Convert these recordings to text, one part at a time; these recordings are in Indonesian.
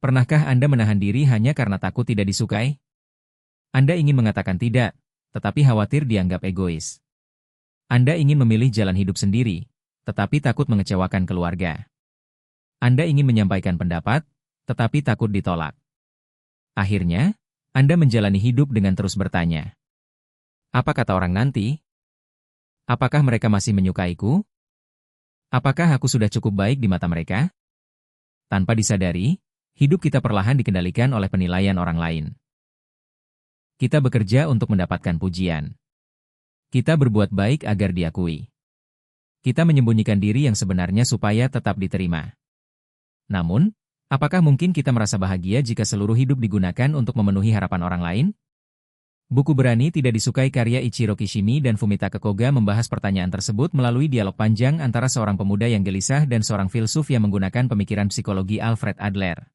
Pernahkah Anda menahan diri hanya karena takut tidak disukai? Anda ingin mengatakan tidak, tetapi khawatir dianggap egois. Anda ingin memilih jalan hidup sendiri, tetapi takut mengecewakan keluarga. Anda ingin menyampaikan pendapat, tetapi takut ditolak. Akhirnya, Anda menjalani hidup dengan terus bertanya, apa kata orang nanti? Apakah mereka masih menyukaiku? Apakah aku sudah cukup baik di mata mereka? Tanpa disadari, hidup kita perlahan dikendalikan oleh penilaian orang lain. Kita bekerja untuk mendapatkan pujian. Kita berbuat baik agar diakui. Kita menyembunyikan diri yang sebenarnya supaya tetap diterima. Namun, apakah mungkin kita merasa bahagia jika seluruh hidup digunakan untuk memenuhi harapan orang lain? Buku Berani Tidak Disukai karya Ichiro Kishimi dan Fumitake Koga membahas pertanyaan tersebut melalui dialog panjang antara seorang pemuda yang gelisah dan seorang filsuf yang menggunakan pemikiran psikologi Alfred Adler.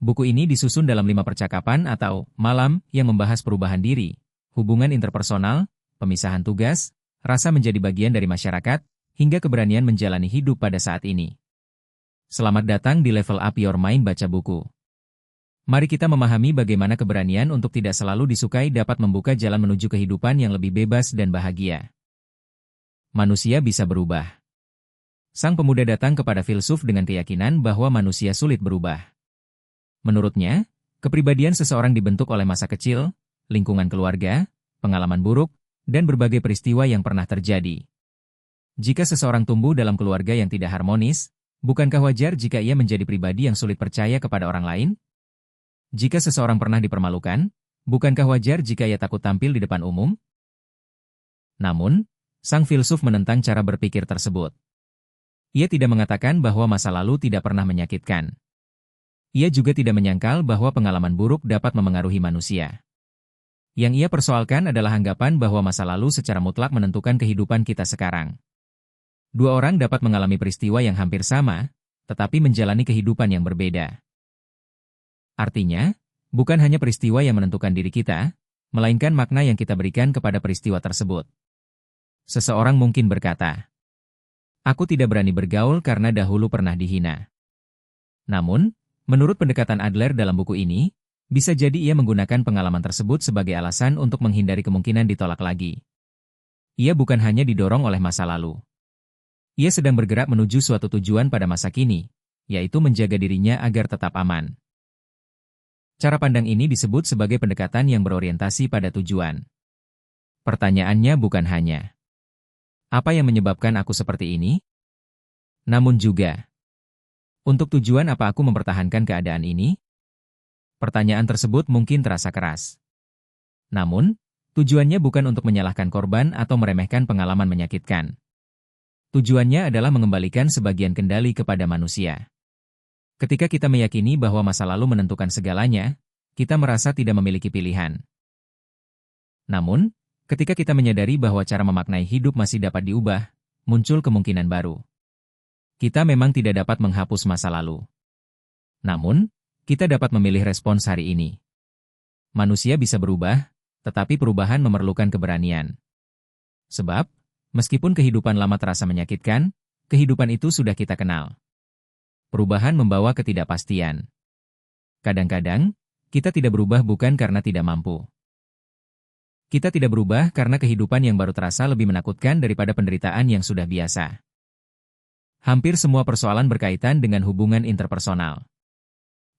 Buku ini disusun dalam 5 percakapan atau malam yang membahas perubahan diri, hubungan interpersonal, pemisahan tugas, rasa menjadi bagian dari masyarakat, hingga keberanian menjalani hidup pada saat ini. Selamat datang di Level Up Your Mind Baca Buku. Mari kita memahami bagaimana keberanian untuk tidak selalu disukai dapat membuka jalan menuju kehidupan yang lebih bebas dan bahagia. Manusia bisa berubah. Sang pemuda datang kepada filsuf dengan keyakinan bahwa manusia sulit berubah. Menurutnya, kepribadian seseorang dibentuk oleh masa kecil, lingkungan keluarga, pengalaman buruk, dan berbagai peristiwa yang pernah terjadi. Jika seseorang tumbuh dalam keluarga yang tidak harmonis, bukankah wajar jika ia menjadi pribadi yang sulit percaya kepada orang lain? Jika seseorang pernah dipermalukan, bukankah wajar jika ia takut tampil di depan umum? Namun, sang filsuf menentang cara berpikir tersebut. Ia tidak mengatakan bahwa masa lalu tidak pernah menyakitkan. Ia juga tidak menyangkal bahwa pengalaman buruk dapat memengaruhi manusia. Yang ia persoalkan adalah anggapan bahwa masa lalu secara mutlak menentukan kehidupan kita sekarang. Dua orang dapat mengalami peristiwa yang hampir sama, tetapi menjalani kehidupan yang berbeda. Artinya, bukan hanya peristiwa yang menentukan diri kita, melainkan makna yang kita berikan kepada peristiwa tersebut. Seseorang mungkin berkata, "Aku tidak berani bergaul karena dahulu pernah dihina." Namun, menurut pendekatan Adler dalam buku ini, bisa jadi ia menggunakan pengalaman tersebut sebagai alasan untuk menghindari kemungkinan ditolak lagi. Ia bukan hanya didorong oleh masa lalu. Ia sedang bergerak menuju suatu tujuan pada masa kini, yaitu menjaga dirinya agar tetap aman. Cara pandang ini disebut sebagai pendekatan yang berorientasi pada tujuan. Pertanyaannya bukan hanya, apa yang menyebabkan aku seperti ini? Namun juga, untuk tujuan apa aku mempertahankan keadaan ini? Pertanyaan tersebut mungkin terasa keras. Namun, tujuannya bukan untuk menyalahkan korban atau meremehkan pengalaman menyakitkan. Tujuannya adalah mengembalikan sebagian kendali kepada manusia. Ketika kita meyakini bahwa masa lalu menentukan segalanya, kita merasa tidak memiliki pilihan. Namun, ketika kita menyadari bahwa cara memaknai hidup masih dapat diubah, muncul kemungkinan baru. Kita memang tidak dapat menghapus masa lalu. Namun, kita dapat memilih respons hari ini. Manusia bisa berubah, tetapi perubahan memerlukan keberanian. Sebab, meskipun kehidupan lama terasa menyakitkan, kehidupan itu sudah kita kenal. Perubahan membawa ketidakpastian. Kadang-kadang, kita tidak berubah bukan karena tidak mampu. Kita tidak berubah karena kehidupan yang baru terasa lebih menakutkan daripada penderitaan yang sudah biasa. Hampir semua persoalan berkaitan dengan hubungan interpersonal.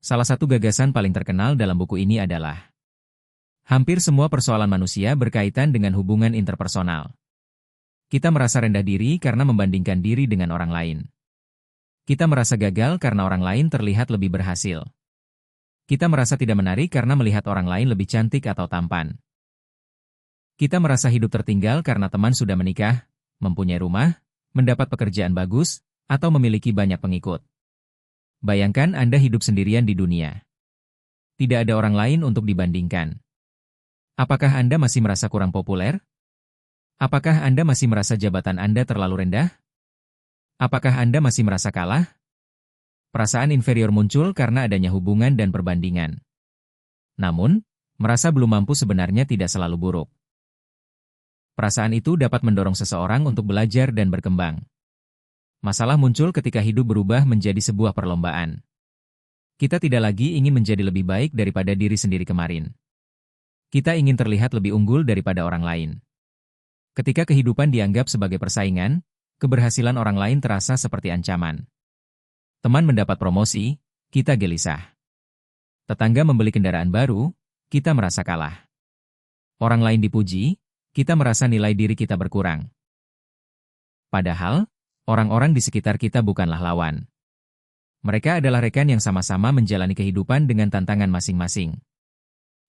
Salah satu gagasan paling terkenal dalam buku ini adalah, hampir semua persoalan manusia berkaitan dengan hubungan interpersonal. Kita merasa rendah diri karena membandingkan diri dengan orang lain. Kita merasa gagal karena orang lain terlihat lebih berhasil. Kita merasa tidak menarik karena melihat orang lain lebih cantik atau tampan. Kita merasa hidup tertinggal karena teman sudah menikah, mempunyai rumah, mendapat pekerjaan bagus, atau memiliki banyak pengikut. Bayangkan Anda hidup sendirian di dunia. Tidak ada orang lain untuk dibandingkan. Apakah Anda masih merasa kurang populer? Apakah Anda masih merasa jabatan Anda terlalu rendah? Apakah Anda masih merasa kalah? Perasaan inferior muncul karena adanya hubungan dan perbandingan. Namun, merasa belum mampu sebenarnya tidak selalu buruk. Perasaan itu dapat mendorong seseorang untuk belajar dan berkembang. Masalah muncul ketika hidup berubah menjadi sebuah perlombaan. Kita tidak lagi ingin menjadi lebih baik daripada diri sendiri kemarin. Kita ingin terlihat lebih unggul daripada orang lain. Ketika kehidupan dianggap sebagai persaingan, keberhasilan orang lain terasa seperti ancaman. Teman mendapat promosi, kita gelisah. Tetangga membeli kendaraan baru, kita merasa kalah. Orang lain dipuji, kita merasa nilai diri kita berkurang. Padahal, orang-orang di sekitar kita bukanlah lawan. Mereka adalah rekan yang sama-sama menjalani kehidupan dengan tantangan masing-masing.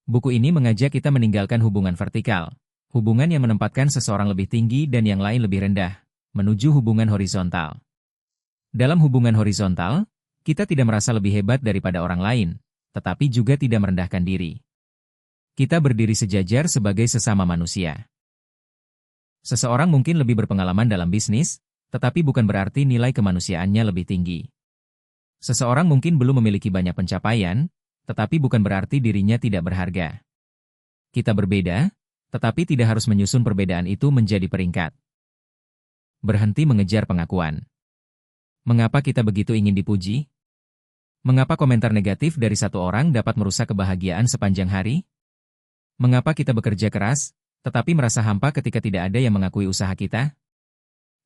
Buku ini mengajak kita meninggalkan hubungan vertikal, hubungan yang menempatkan seseorang lebih tinggi dan yang lain lebih rendah, menuju hubungan horizontal. Dalam hubungan horizontal, kita tidak merasa lebih hebat daripada orang lain, tetapi juga tidak merendahkan diri. Kita berdiri sejajar sebagai sesama manusia. Seseorang mungkin lebih berpengalaman dalam bisnis, tetapi bukan berarti nilai kemanusiaannya lebih tinggi. Seseorang mungkin belum memiliki banyak pencapaian, tetapi bukan berarti dirinya tidak berharga. Kita berbeda, tetapi tidak harus menyusun perbedaan itu menjadi peringkat. Berhenti mengejar pengakuan. Mengapa kita begitu ingin dipuji? Mengapa komentar negatif dari satu orang dapat merusak kebahagiaan sepanjang hari? Mengapa kita bekerja keras, tetapi merasa hampa ketika tidak ada yang mengakui usaha kita?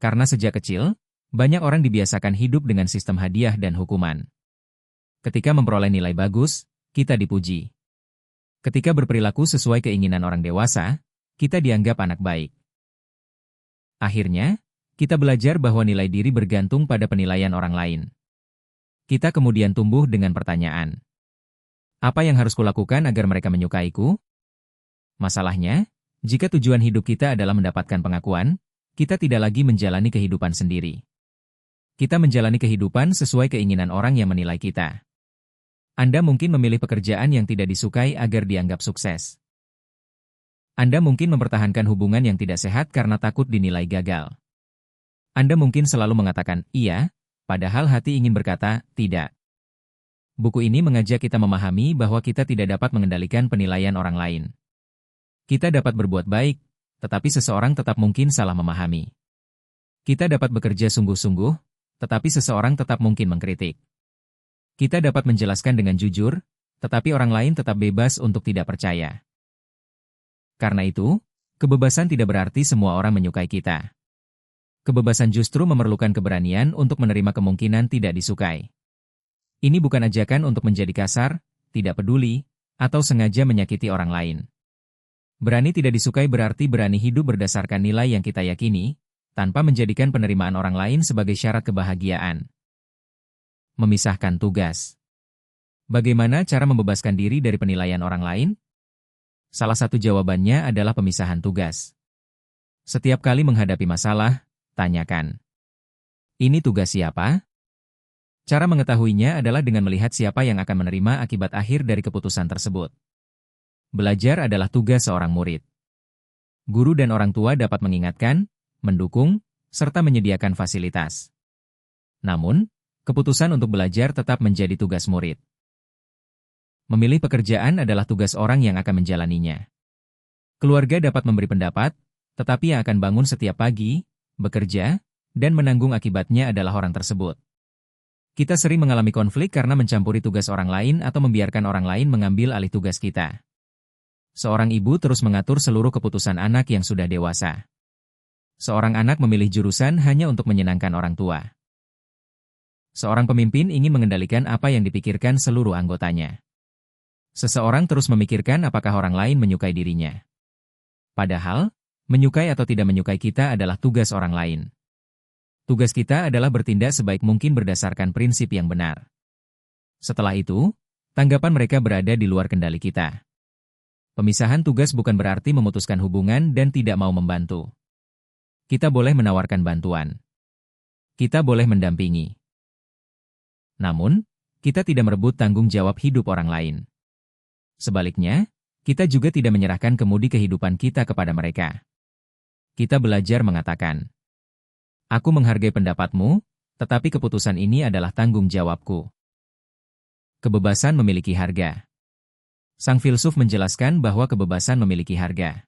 Karena sejak kecil, banyak orang dibiasakan hidup dengan sistem hadiah dan hukuman. Ketika memperoleh nilai bagus, kita dipuji. Ketika berperilaku sesuai keinginan orang dewasa, kita dianggap anak baik. Akhirnya, kita belajar bahwa nilai diri bergantung pada penilaian orang lain. Kita kemudian tumbuh dengan pertanyaan. Apa yang harus kulakukan agar mereka menyukaiku? Masalahnya, jika tujuan hidup kita adalah mendapatkan pengakuan, kita tidak lagi menjalani kehidupan sendiri. Kita menjalani kehidupan sesuai keinginan orang yang menilai kita. Anda mungkin memilih pekerjaan yang tidak disukai agar dianggap sukses. Anda mungkin mempertahankan hubungan yang tidak sehat karena takut dinilai gagal. Anda mungkin selalu mengatakan iya, padahal hati ingin berkata tidak. Buku ini mengajak kita memahami bahwa kita tidak dapat mengendalikan penilaian orang lain. Kita dapat berbuat baik, tetapi seseorang tetap mungkin salah memahami. Kita dapat bekerja sungguh-sungguh, tetapi seseorang tetap mungkin mengkritik. Kita dapat menjelaskan dengan jujur, tetapi orang lain tetap bebas untuk tidak percaya. Karena itu, kebebasan tidak berarti semua orang menyukai kita. Kebebasan justru memerlukan keberanian untuk menerima kemungkinan tidak disukai. Ini bukan ajakan untuk menjadi kasar, tidak peduli, atau sengaja menyakiti orang lain. Berani tidak disukai berarti berani hidup berdasarkan nilai yang kita yakini, tanpa menjadikan penerimaan orang lain sebagai syarat kebahagiaan. Memisahkan tugas. Bagaimana cara membebaskan diri dari penilaian orang lain? Salah satu jawabannya adalah pemisahan tugas. Setiap kali menghadapi masalah, tanyakan. Ini tugas siapa? Cara mengetahuinya adalah dengan melihat siapa yang akan menerima akibat akhir dari keputusan tersebut. Belajar adalah tugas seorang murid. Guru dan orang tua dapat mengingatkan, mendukung, serta menyediakan fasilitas. Namun, keputusan untuk belajar tetap menjadi tugas murid. Memilih pekerjaan adalah tugas orang yang akan menjalaninya. Keluarga dapat memberi pendapat, tetapi yang akan bangun setiap pagi, bekerja, dan menanggung akibatnya adalah orang tersebut. Kita sering mengalami konflik karena mencampuri tugas orang lain atau membiarkan orang lain mengambil alih tugas kita. Seorang ibu terus mengatur seluruh keputusan anak yang sudah dewasa. Seorang anak memilih jurusan hanya untuk menyenangkan orang tua. Seorang pemimpin ingin mengendalikan apa yang dipikirkan seluruh anggotanya. Seseorang terus memikirkan apakah orang lain menyukai dirinya. Padahal, menyukai atau tidak menyukai kita adalah tugas orang lain. Tugas kita adalah bertindak sebaik mungkin berdasarkan prinsip yang benar. Setelah itu, tanggapan mereka berada di luar kendali kita. Pemisahan tugas bukan berarti memutuskan hubungan dan tidak mau membantu. Kita boleh menawarkan bantuan. Kita boleh mendampingi. Namun, kita tidak merebut tanggung jawab hidup orang lain. Sebaliknya, kita juga tidak menyerahkan kemudi kehidupan kita kepada mereka. Kita belajar mengatakan, "Aku menghargai pendapatmu, tetapi keputusan ini adalah tanggung jawabku." Kebebasan memiliki harga. Sang filsuf menjelaskan bahwa kebebasan memiliki harga.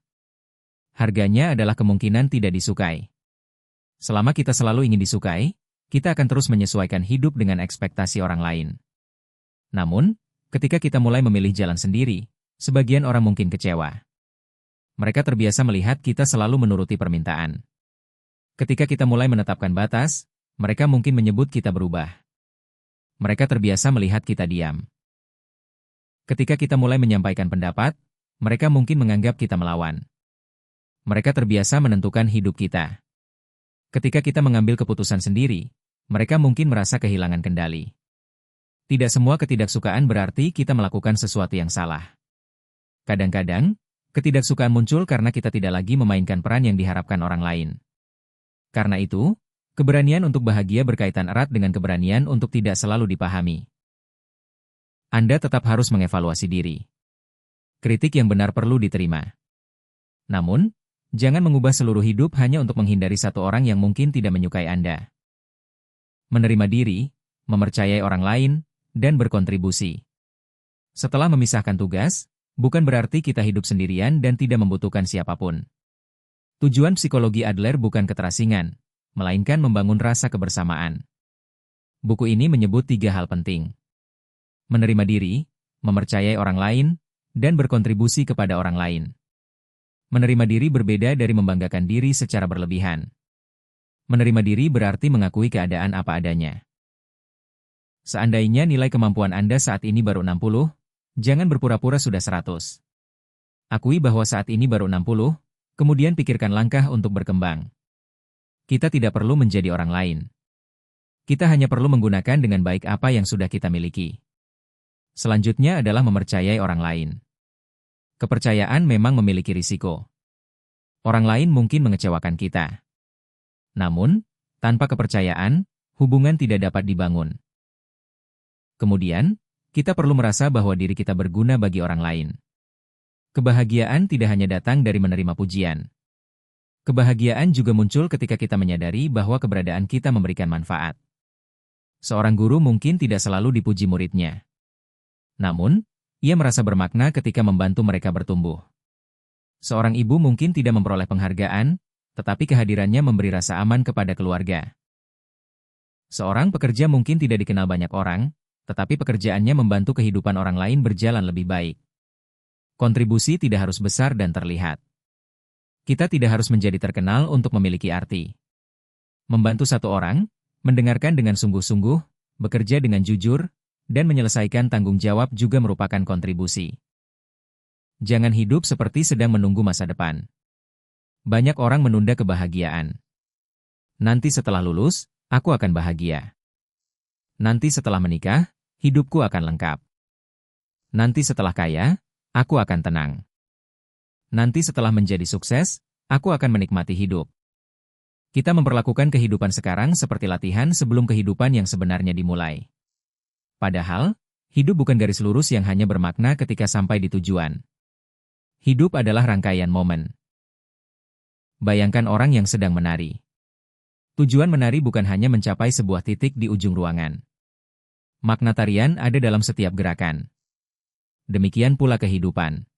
Harganya adalah kemungkinan tidak disukai. Selama kita selalu ingin disukai, kita akan terus menyesuaikan hidup dengan ekspektasi orang lain. Namun, ketika kita mulai memilih jalan sendiri, sebagian orang mungkin kecewa. Mereka terbiasa melihat kita selalu menuruti permintaan. Ketika kita mulai menetapkan batas, mereka mungkin menyebut kita berubah. Mereka terbiasa melihat kita diam. Ketika kita mulai menyampaikan pendapat, mereka mungkin menganggap kita melawan. Mereka terbiasa menentukan hidup kita. Ketika kita mengambil keputusan sendiri, mereka mungkin merasa kehilangan kendali. Tidak semua ketidaksukaan berarti kita melakukan sesuatu yang salah. Kadang-kadang, ketidaksukaan muncul karena kita tidak lagi memainkan peran yang diharapkan orang lain. Karena itu, keberanian untuk bahagia berkaitan erat dengan keberanian untuk tidak selalu dipahami. Anda tetap harus mengevaluasi diri. Kritik yang benar perlu diterima. Namun, jangan mengubah seluruh hidup hanya untuk menghindari satu orang yang mungkin tidak menyukai Anda. Menerima diri, mempercayai orang lain, dan berkontribusi. Setelah memisahkan tugas, bukan berarti kita hidup sendirian dan tidak membutuhkan siapapun. Tujuan psikologi Adler bukan keterasingan, melainkan membangun rasa kebersamaan. Buku ini menyebut 3 hal penting. Menerima diri, mempercayai orang lain, dan berkontribusi kepada orang lain. Menerima diri berbeda dari membanggakan diri secara berlebihan. Menerima diri berarti mengakui keadaan apa adanya. Seandainya nilai kemampuan Anda saat ini baru 60, jangan berpura-pura sudah 100. Akui bahwa saat ini baru 60, kemudian pikirkan langkah untuk berkembang. Kita tidak perlu menjadi orang lain. Kita hanya perlu menggunakan dengan baik apa yang sudah kita miliki. Selanjutnya adalah mempercayai orang lain. Kepercayaan memang memiliki risiko. Orang lain mungkin mengecewakan kita. Namun, tanpa kepercayaan, hubungan tidak dapat dibangun. Kemudian, kita perlu merasa bahwa diri kita berguna bagi orang lain. Kebahagiaan tidak hanya datang dari menerima pujian. Kebahagiaan juga muncul ketika kita menyadari bahwa keberadaan kita memberikan manfaat. Seorang guru mungkin tidak selalu dipuji muridnya. Namun, ia merasa bermakna ketika membantu mereka bertumbuh. Seorang ibu mungkin tidak memperoleh penghargaan, tetapi kehadirannya memberi rasa aman kepada keluarga. Seorang pekerja mungkin tidak dikenal banyak orang, tetapi pekerjaannya membantu kehidupan orang lain berjalan lebih baik. Kontribusi tidak harus besar dan terlihat. Kita tidak harus menjadi terkenal untuk memiliki arti. Membantu satu orang, mendengarkan dengan sungguh-sungguh, bekerja dengan jujur, dan menyelesaikan tanggung jawab juga merupakan kontribusi. Jangan hidup seperti sedang menunggu masa depan. Banyak orang menunda kebahagiaan. Nanti setelah lulus, aku akan bahagia. Nanti setelah menikah, hidupku akan lengkap. Nanti setelah kaya, aku akan tenang. Nanti setelah menjadi sukses, aku akan menikmati hidup. Kita memperlakukan kehidupan sekarang seperti latihan sebelum kehidupan yang sebenarnya dimulai. Padahal, hidup bukan garis lurus yang hanya bermakna ketika sampai di tujuan. Hidup adalah rangkaian momen. Bayangkan orang yang sedang menari. Tujuan menari bukan hanya mencapai sebuah titik di ujung ruangan. Makna tarian ada dalam setiap gerakan. Demikian pula kehidupan.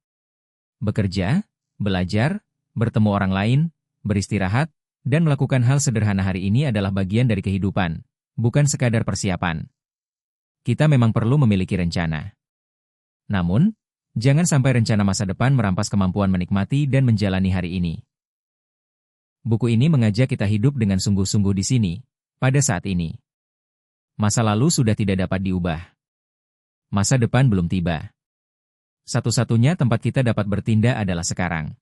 Bekerja, belajar, bertemu orang lain, beristirahat, dan melakukan hal sederhana hari ini adalah bagian dari kehidupan, bukan sekadar persiapan. Kita memang perlu memiliki rencana. Namun, jangan sampai rencana masa depan merampas kemampuan menikmati dan menjalani hari ini. Buku ini mengajak kita hidup dengan sungguh-sungguh di sini, pada saat ini. Masa lalu sudah tidak dapat diubah. Masa depan belum tiba. Satu-satunya tempat kita dapat bertindak adalah sekarang.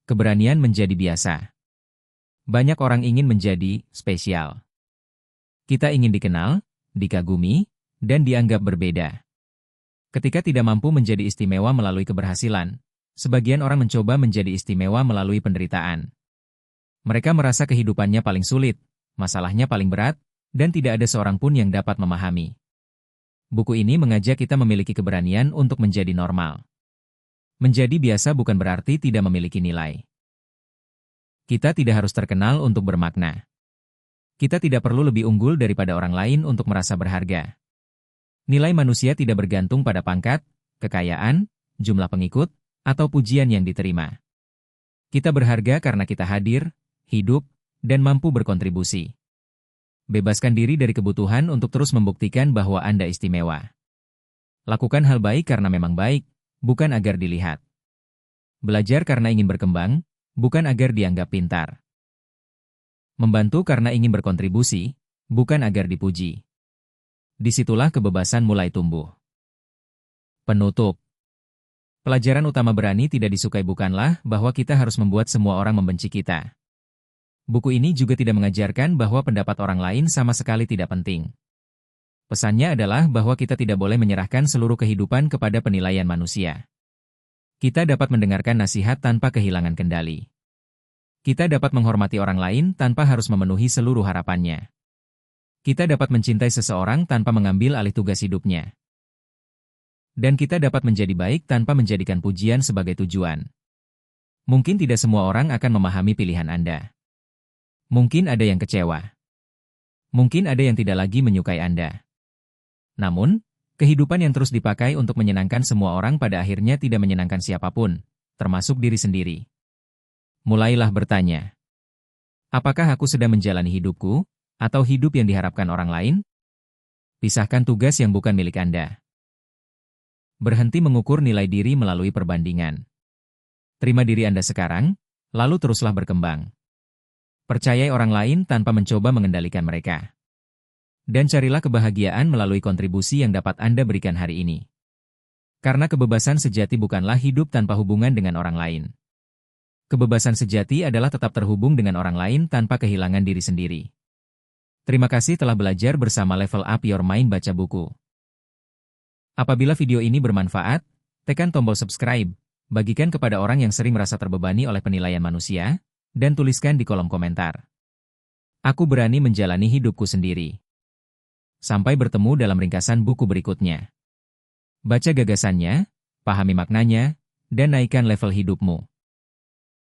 Keberanian menjadi biasa. Banyak orang ingin menjadi spesial. Kita ingin dikenal, dikagumi, dan dianggap berbeda. Ketika tidak mampu menjadi istimewa melalui keberhasilan, sebagian orang mencoba menjadi istimewa melalui penderitaan. Mereka merasa kehidupannya paling sulit, masalahnya paling berat, dan tidak ada seorang pun yang dapat memahami. Buku ini mengajak kita memiliki keberanian untuk menjadi normal. Menjadi biasa bukan berarti tidak memiliki nilai. Kita tidak harus terkenal untuk bermakna. Kita tidak perlu lebih unggul daripada orang lain untuk merasa berharga. Nilai manusia tidak bergantung pada pangkat, kekayaan, jumlah pengikut, atau pujian yang diterima. Kita berharga karena kita hadir, hidup, dan mampu berkontribusi. Bebaskan diri dari kebutuhan untuk terus membuktikan bahwa Anda istimewa. Lakukan hal baik karena memang baik, bukan agar dilihat. Belajar karena ingin berkembang, bukan agar dianggap pintar. Membantu karena ingin berkontribusi, bukan agar dipuji. Disitulah kebebasan mulai tumbuh. Penutup. Pelajaran utama berani tidak disukai bukanlah bahwa kita harus membuat semua orang membenci kita. Buku ini juga tidak mengajarkan bahwa pendapat orang lain sama sekali tidak penting. Pesannya adalah bahwa kita tidak boleh menyerahkan seluruh kehidupan kepada penilaian manusia. Kita dapat mendengarkan nasihat tanpa kehilangan kendali. Kita dapat menghormati orang lain tanpa harus memenuhi seluruh harapannya. Kita dapat mencintai seseorang tanpa mengambil alih tugas hidupnya. Dan kita dapat menjadi baik tanpa menjadikan pujian sebagai tujuan. Mungkin tidak semua orang akan memahami pilihan Anda. Mungkin ada yang kecewa. Mungkin ada yang tidak lagi menyukai Anda. Namun, kehidupan yang terus dipakai untuk menyenangkan semua orang pada akhirnya tidak menyenangkan siapapun, termasuk diri sendiri. Mulailah bertanya, apakah aku sedang menjalani hidupku, atau hidup yang diharapkan orang lain? Pisahkan tugas yang bukan milik Anda. Berhenti mengukur nilai diri melalui perbandingan. Terima diri Anda sekarang, lalu teruslah berkembang. Percayai orang lain tanpa mencoba mengendalikan mereka. Dan carilah kebahagiaan melalui kontribusi yang dapat Anda berikan hari ini. Karena kebebasan sejati bukanlah hidup tanpa hubungan dengan orang lain. Kebebasan sejati adalah tetap terhubung dengan orang lain tanpa kehilangan diri sendiri. Terima kasih telah belajar bersama Level Up Your Mind Baca Buku. Apabila video ini bermanfaat, tekan tombol subscribe, bagikan kepada orang yang sering merasa terbebani oleh penilaian manusia, dan tuliskan di kolom komentar. Aku berani menjalani hidupku sendiri. Sampai bertemu dalam ringkasan buku berikutnya. Baca gagasannya, pahami maknanya, dan naikkan level hidupmu.